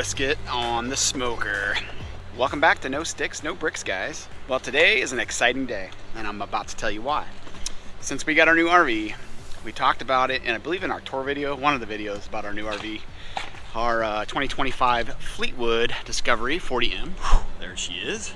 brisket on the smoker. Welcome back to No Sticks, No Bricks, guys. Well, today is an exciting day, and I'm about to tell you why. Since we got our new RV, we talked about it, and I believe in our tour video, one of the videos about our new RV, our 2025 Fleetwood Discovery 40M. There she is.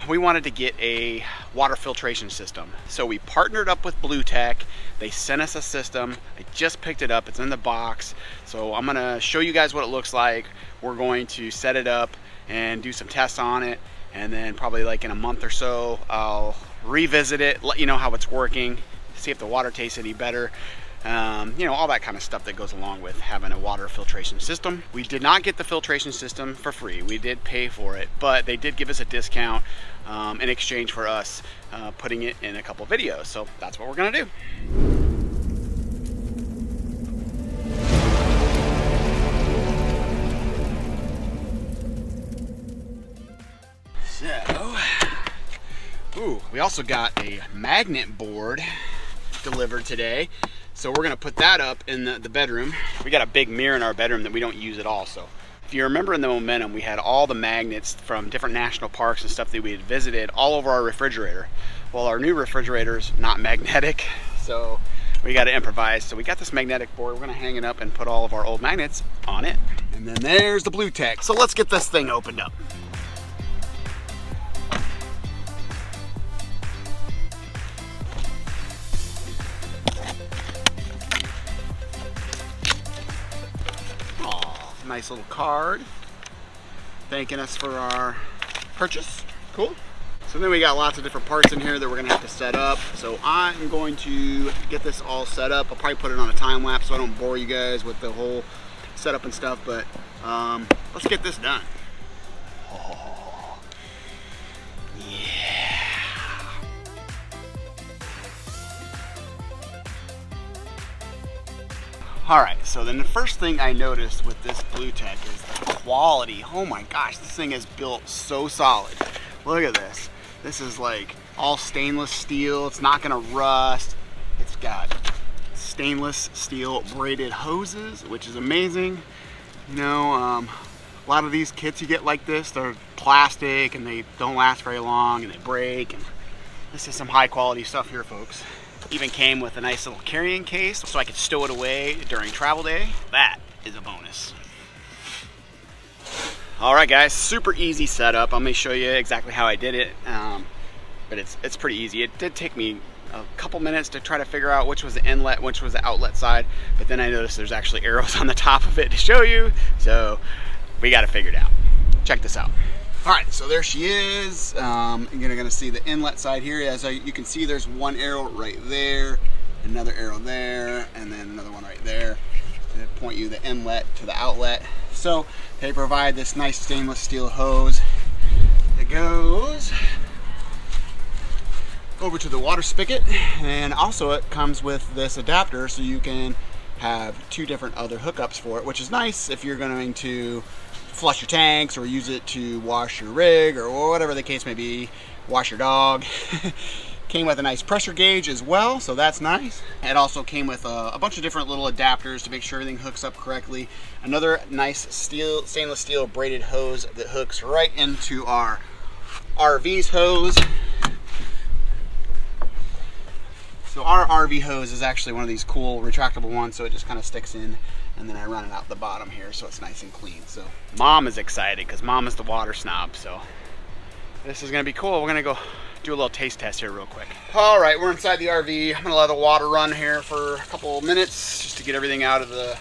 We wanted to get a water filtration system. So we partnered up with Blue Tech. They sent us a system. I just picked it up. It's in the box. So I'm gonna show you guys what it looks like. We're going to set it up and do some tests on it. And then probably like in a month or so, I'll revisit it, let you know how it's working, see if the water tastes any better. You know, all that kind of stuff that goes along with having a water filtration system. We did not get the filtration system for free. We did pay for it, but they did give us a discount in exchange for us putting it in a couple videos. So that's what we're gonna do. So, we also got a magnet board delivered today. So we're gonna put that up in the bedroom. We got a big mirror in our bedroom that we don't use at all. So if you remember in the Momentum, we had all the magnets from different national parks and stuff that we had visited all over our refrigerator. Well, our new refrigerator's not magnetic, so we got to improvise. So we got this magnetic board. We're gonna hang it up and put all of our old magnets on it. And then there's the Blue Tech. So let's get this thing opened up. Nice little card thanking us for our purchase. Cool. So then we got lots of different parts in here that we're gonna have to set up. So I'm going to get this all set up. I'll probably put it on a time lapse so I don't bore you guys with the whole setup and stuff, but let's get this done. Oh, yeah. Alright, so then the first thing I noticed with this Blue Tech is the quality. Oh my gosh, this thing is built so solid. Look at this. This is like all stainless steel. It's not gonna rust. It's got stainless steel braided hoses, which is amazing. You know, a lot of these kits you get like this, they're plastic and they don't last very long and they break. And this is some high quality stuff here, folks. Even came with a nice little carrying case so I could stow it away during travel day. That is a bonus. All right, guys, super easy setup. I'm gonna show you exactly how I did it, but it's pretty easy. It did take me a couple minutes to try to figure out which was the inlet, which was the outlet side, but then I noticed there's actually arrows on the top of it to show you, so we got it figured out. Check this out. All right, so there she is. You're gonna see the inlet side here. As you can see, there's one arrow right there, another arrow there, and then another one right there to point you the inlet to the outlet. So they provide this nice stainless steel hose that goes over to the water spigot, and also it comes with this adapter so you can have two different other hookups for it, which is nice if you're going to flush your tanks or use it to wash your rig or whatever the case may be, wash your dog. Came with a nice pressure gauge as well, so that's nice. It also came with a bunch of different little adapters to make sure everything hooks up correctly. Another nice stainless steel braided hose that hooks right into our RV's hose. So our RV hose is actually one of these cool retractable ones, so it just kind of sticks in, and then I run it out the bottom here so it's nice and clean. So Mom is excited because Mom is the water snob, so this is gonna be cool. We're gonna go do a little taste test here real quick. All right, we're inside the RV. I'm gonna let the water run here for a couple of minutes just to get everything out of the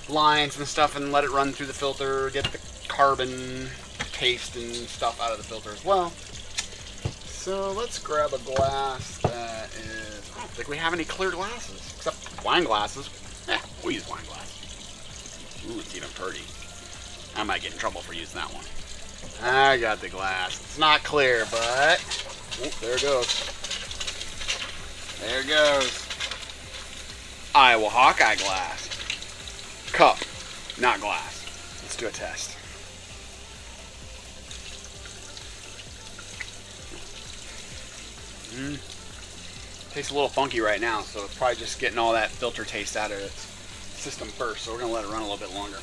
lines and stuff and let it run through the filter, get the carbon taste and stuff out of the filter as well. So let's grab a glass that is, I don't think we have any clear glasses, except wine glasses. We'll use wine glasses. Ooh, it's even pretty. I might get in trouble for using that one. I got the glass. It's not clear, but, oh, there it goes. There it goes. Iowa Hawkeye glass. Cup, not glass. Let's do a test. Tastes a little funky right now, so it's probably just getting all that filter taste out of its system first, so we're going to let it run a little bit longer.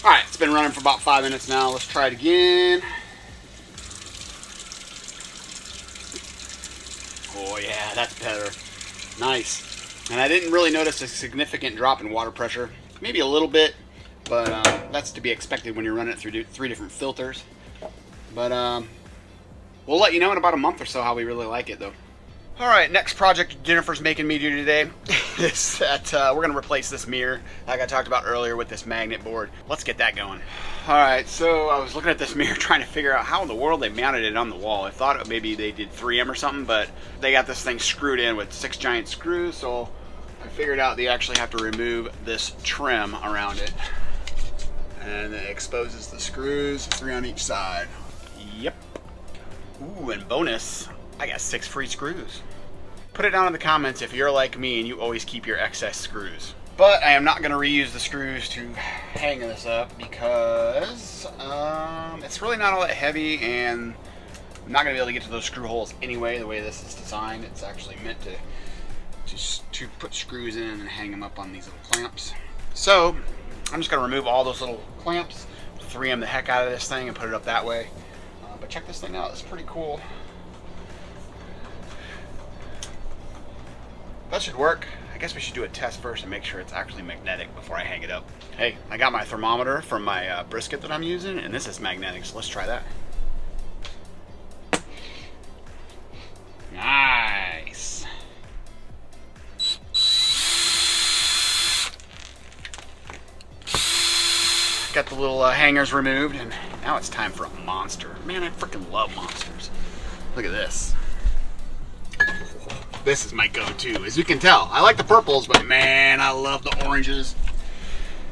All right, it's been running for about 5 minutes now. Let's try it again. Oh yeah, that's better. Nice. And I didn't really notice a significant drop in water pressure. Maybe a little bit, but that's to be expected when you're running it through 3 different filters. But we'll let you know in about a month or so how we really like it, though. All right, next project Jennifer's making me do today is that we're going to replace this mirror like I talked about earlier with this magnet board. Let's get that going. All right, so I was looking at this mirror trying to figure out how in the world they mounted it on the wall. I thought maybe they did 3M or something, but they got this thing screwed in with 6 giant screws, so I figured out they actually have to remove this trim around it. And it exposes the screws, 3 on each side. Yep. Ooh, and bonus, I got 6 free screws. Put it down in the comments if you're like me and you always keep your excess screws. But I am not going to reuse the screws to hang this up because it's really not all that heavy, and I'm not going to be able to get to those screw holes anyway. The way this is designed, it's actually meant to put screws in and hang them up on these little clamps. So I'm just going to remove all those little clamps, 3M the heck out of this thing and put it up that way. But check this thing out, it's pretty cool. That should work. I guess we should do a test first and make sure it's actually magnetic before I hang it up. Hey, I got my thermometer from my brisket that I'm using, and this is magnetic, so let's try that. Nice. Got the little hangers removed, and now it's time for a monster. Man, I freaking love monsters. Look at this. This is my go-to, as you can tell. I like the purples, but man, I love the oranges.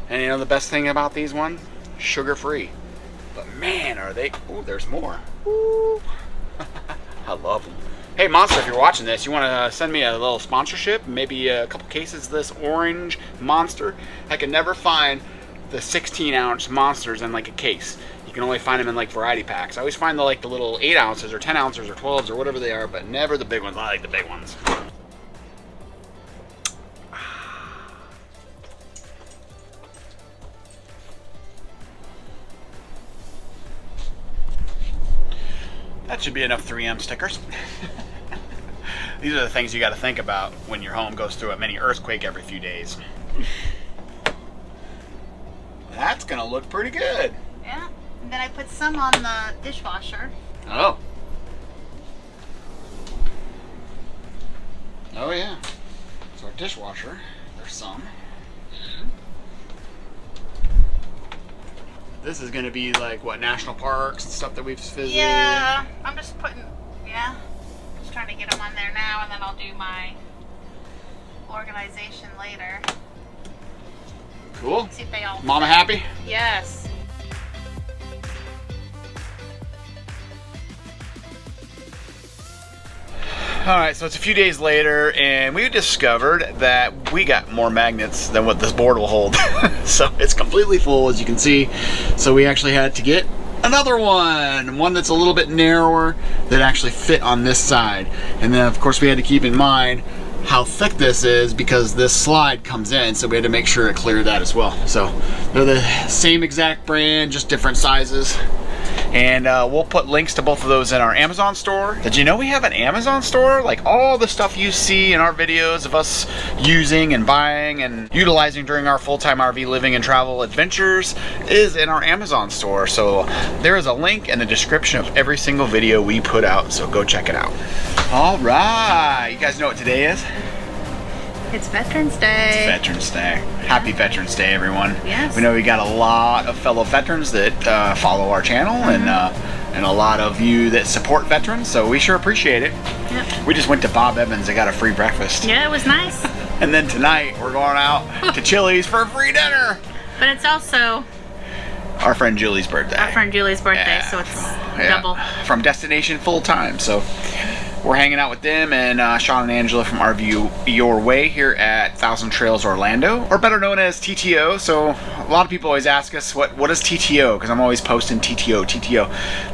And you know the best thing about these ones? Sugar-free. But man, are they... Ooh, there's more. Ooh. I love them. Hey, Monster, if you're watching this, you want to send me a little sponsorship? Maybe a couple cases of this orange Monster? I can never find the 16-ounce Monsters in like a case. You can only find them in like variety packs. I always find the little 8 ounces or 10 ounces or 12s or whatever they are, but never the big ones. I like the big ones. That should be enough 3M stickers. These are the things you got to think about when your home goes through a mini earthquake every few days. That's gonna look pretty good. Yeah. And then I put some on the dishwasher. Oh. Oh yeah. So our dishwasher, there's some. This is gonna be like what, national parks and stuff that we've visited? Yeah. I'm just putting, just trying to get them on there now, and then I'll do my organization later. Cool. See if they all Mama happy? Yes. Alright, so it's a few days later, and we discovered that we got more magnets than what this board will hold. So it's completely full, as you can see. So we actually had to get another one that's a little bit narrower that actually fit on this side. And then of course we had to keep in mind how thick this is because this slide comes in, so we had to make sure it cleared that as well. So they're the same exact brand, just different sizes. And we'll put links to both of those in our Amazon store. Did you know we have an Amazon store? Like all the stuff you see in our videos of us using and buying and utilizing during our full-time RV living and travel adventures is in our Amazon store. So there is a link in the description of every single video we put out, so go check it out. All right, you guys know what today is? It's Veterans Day. It's Veterans Day. Happy Veterans Day, everyone. Yes. We know we got a lot of fellow veterans that follow our channel, and a lot of you that support veterans, so we sure appreciate it. Yep. We just went to Bob Evans and got a free breakfast. Yeah, it was nice. And then tonight we're going out to Chili's for a free dinner. But it's also our friend Julie's birthday. Our friend Julie's birthday, so it's double. From Destination Full-Time. So we're hanging out with them and Sean and Angela from RV Your Way here at 1,000 Trails Orlando, or better known as TTO. So a lot of people always ask us, what is TTO? Because I'm always posting TTO.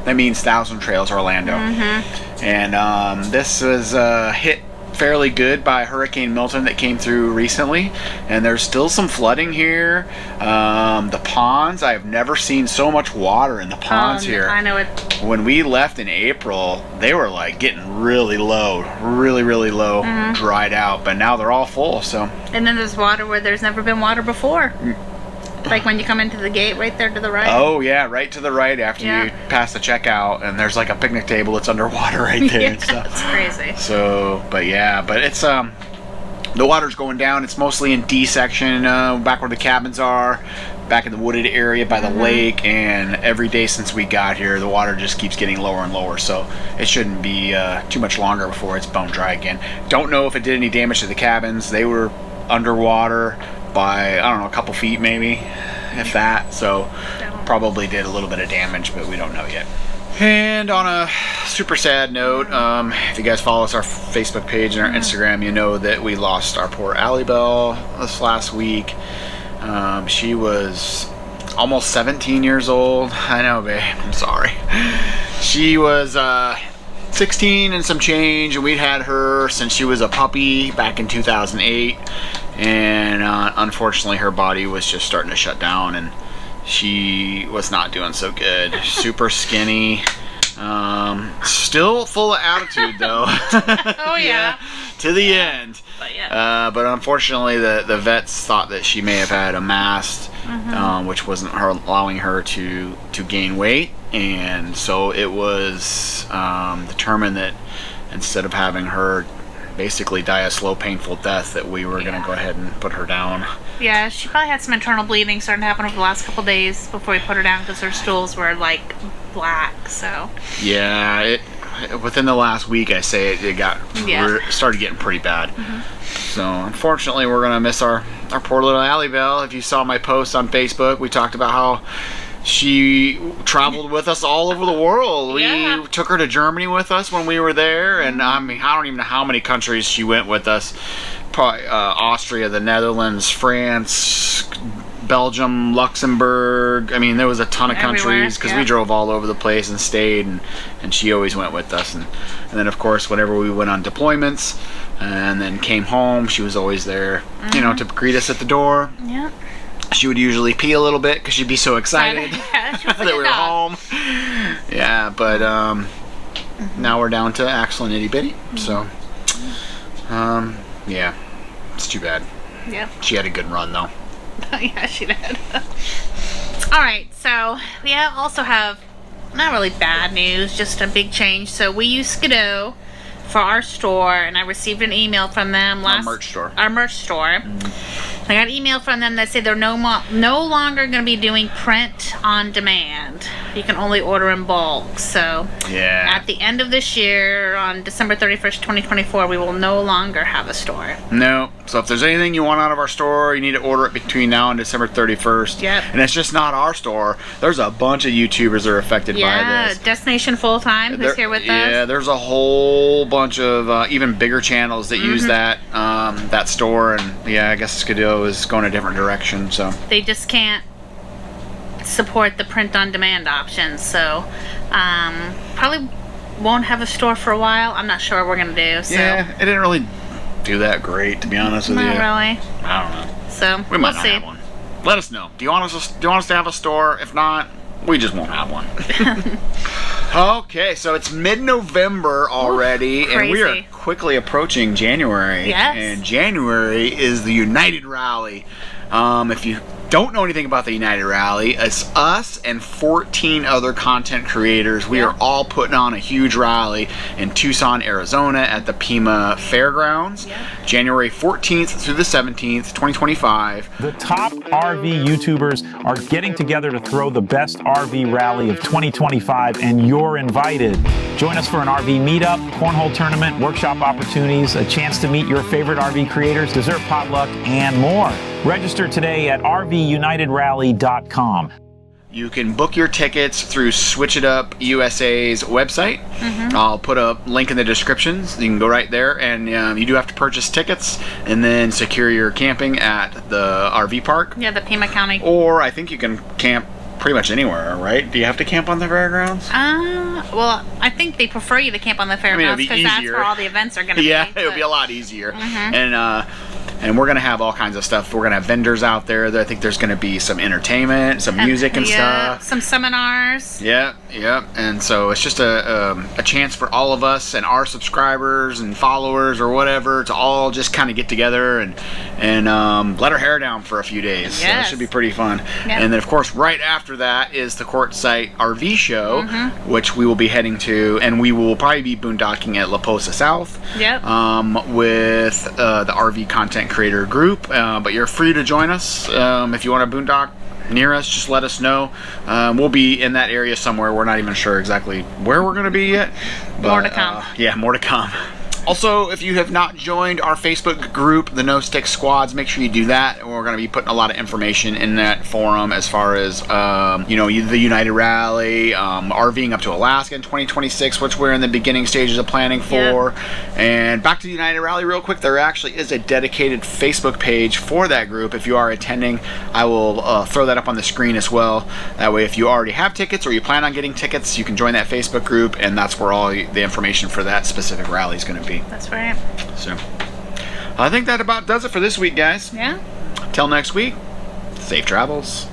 That means 1,000 Trails Orlando. And this was a hit fairly good by Hurricane Milton that came through recently, and there's still some flooding here. The ponds, I've never seen so much water in the ponds here. I know it. When we left in April, they were like getting really low, really low, dried out, but now they're all full. So. And then there's water where there's never been water before. Like when you come into the gate right there to the right. Oh yeah, right to the right after you pass the checkout, and there's like a picnic table that's underwater right there and stuff. It's crazy. So, but it's the water's going down. It's mostly in D section, back where the cabins are, back in the wooded area by the lake, and every day since we got here, the water just keeps getting lower and lower. So it shouldn't be too much longer before it's bone dry again. Don't know if it did any damage to the cabins. They were underwater by, I don't know, a couple feet maybe, if that. So probably did a little bit of damage, but we don't know yet. And on a super sad note, if you guys follow us, our Facebook page and our Instagram, you know that we lost our poor Allie Bell this last week. She was almost 17 years old. I know, babe, I'm sorry. She was 16 and some change, and we'd had her since she was a puppy back in 2008. And unfortunately her body was just starting to shut down, and she was not doing so good. Super skinny, still full of attitude though. Oh yeah. To the end. But but unfortunately the vets thought that she may have had a mast, which wasn't allowing her to gain weight, and so it was determined that instead of having her basically die a slow, painful death, that we were going to go ahead and put her down. Yeah, she probably had some internal bleeding starting to happen over the last couple days before we put her down, because her stools were like black. So yeah, within the last week, I say it got started getting pretty bad. So unfortunately, we're gonna miss our poor little Allie Bell. If you saw my post on Facebook, we talked about how she traveled with us all over the world. We took her to Germany with us when we were there, and I mean, I don't even know how many countries she went with us. Probably Austria, the Netherlands, France, Belgium, Luxembourg. I mean, there was a ton of countries because we drove all over the place and stayed, and she always went with us. And then, of course, whenever we went on deployments and then came home, she was always there, you know, to greet us at the door. Yeah. She would usually pee a little bit because she'd be so excited that we were home. Yeah, but now we're down to Axel and Itty Bitty. So, yeah, it's too bad. Yeah. She had a good run, though. Yeah, she did. All right, so we also have not really bad news, just a big change. So we use Skidoo for our store, and I received an email from them Our merch store. I got an email from them that said they're no longer going to be doing print on demand. You can only order in bulk. So at the end of this year, on December 31st, 2024, we will no longer have a store. No. So if there's anything you want out of our store, you need to order it between now and December 31st. Yep. And it's just not our store. There's a bunch of YouTubers that are affected by this. Yeah, Destination Fulltime, who's here with us. Yeah, there's a whole bunch of even bigger channels that use that store, and yeah, I guess Skidoo is going a different direction. So they just can't support the print on demand option. So probably won't have a store for a while. I'm not sure what we're gonna do. So. Yeah, it didn't really do that great, to be honest with you. Not really. I don't know. So we might not have one. Let us know. Do you want us to have a store? If not, we just won't have one. Okay, so it's mid-November already, and we are quickly approaching January. Yes. And January is the United Rally. If you don't know anything about the United Rally, it's us and 14 other content creators. We are all putting on a huge rally in Tucson, Arizona at the Pima Fairgrounds, January 14th through the 17th, 2025. The top RV YouTubers are getting together to throw the best RV rally of 2025, and you're invited. Join us for an RV meetup, cornhole tournament, workshop opportunities, a chance to meet your favorite RV creators, dessert potluck, and more. Register today at rvunitedraally.com. You can book your tickets through Switch It Up USA's website. I'll put a link in the descriptions. You can go right there, and you do have to purchase tickets and then secure your camping at the RV park. Yeah, the Pima County. Or I think you can camp pretty much anywhere, right? Do you have to camp on the fairgrounds? Well, I think they prefer you to camp on the fairgrounds because that's where all the events are going to be. Yeah, it would be a lot easier. And we're going to have all kinds of stuff. We're going to have vendors out there. I think there's going to be some entertainment, some music and stuff. Some seminars. Yeah. And so it's just a chance for all of us and our subscribers and followers or whatever to all just kind of get together and let our hair down for a few days. So it should be pretty fun. And then, of course, right after that is the Quartzsite RV show, which we will be heading to, and we will probably be boondocking at La Posa South with the RV content creator group. But you're free to join us if you want to boondock near us. Just let us know. We'll be in that area somewhere. We're not even sure exactly where we're going to be yet. But, more to come. Yeah, more to come. Also, if you have not joined our Facebook group, the No Stick Squads, make sure you do that. We're going to be putting a lot of information in that forum as far as, you know, the United Rally, RVing up to Alaska in 2026, which we're in the beginning stages of planning for. And back to the United Rally real quick, there actually is a dedicated Facebook page for that group. If you are attending, I will throw that up on the screen as well. That way, if you already have tickets or you plan on getting tickets, you can join that Facebook group, and that's where all the information for that specific rally is going to be. That's right. So, I think that about does it for this week, guys. Yeah. Till next week, safe travels.